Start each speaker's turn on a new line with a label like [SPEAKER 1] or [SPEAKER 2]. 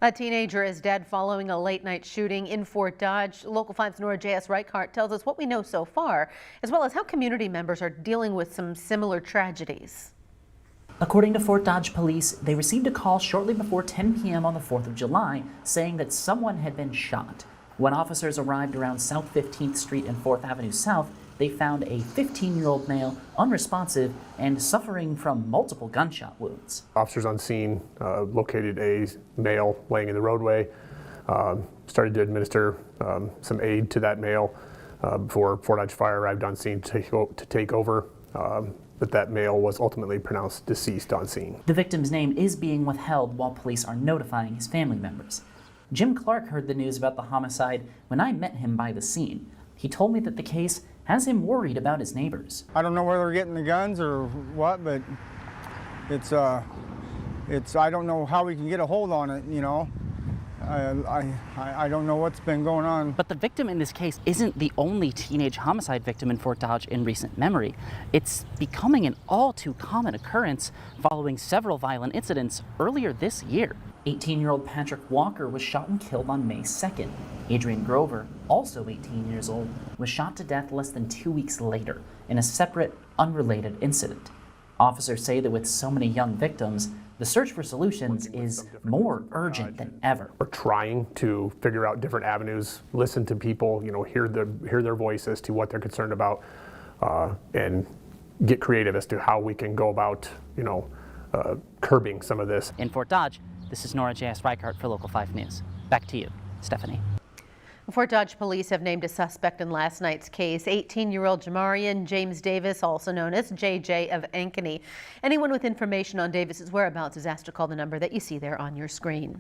[SPEAKER 1] A teenager is dead following a late-night shooting in Fort Dodge. Local 5's Nora J.S. Reichart tells us what we know so far, as well as how community members are dealing with some similar tragedies.
[SPEAKER 2] According to Fort Dodge police, they received a call shortly before 10 p.m. on the 4th of July saying that someone had been shot. When officers arrived around South 15th Street and 4th Avenue South, they found a 15-year-old male unresponsive and suffering from multiple gunshot wounds.
[SPEAKER 3] Officers on scene located a male laying in the roadway, started to administer some aid to that male before Fort Dodge Fire arrived on scene to take over. But that male was ultimately pronounced deceased on scene.
[SPEAKER 2] The victim's name is being withheld while police are notifying his family members. Jim Clark heard the news about the homicide when I met him by the scene. He told me that the case has him worried about his neighbors.
[SPEAKER 4] I don't know where they're getting the guns or what, but it's I don't know how we can get a hold on it, you know. I don't know what's been going on.
[SPEAKER 2] But the victim in this case isn't the only teenage homicide victim in Fort Dodge in recent memory. It's becoming an all too common occurrence following several violent incidents earlier this year. 18-year-old Patrick Walker was shot and killed on May 2nd. Adrian Grover, also 18 years old, was shot to death less than 2 weeks later in a separate, unrelated incident. Officers say that with so many young victims, the search for solutions is more urgent than ever.
[SPEAKER 3] We're trying to figure out different avenues, listen to people, you know, hear their voice as to what they're concerned about, and get creative as to how we can go about, you know, curbing some of this.
[SPEAKER 2] In Fort Dodge, this is Nora J.S. Reichart for Local 5 News. Back to you, Stephanie.
[SPEAKER 1] Fort Dodge police have named a suspect in last night's case, 18-year-old Jamarian James Davis, also known as JJ of Ankeny. Anyone with information on Davis's whereabouts is asked to call the number that you see there on your screen.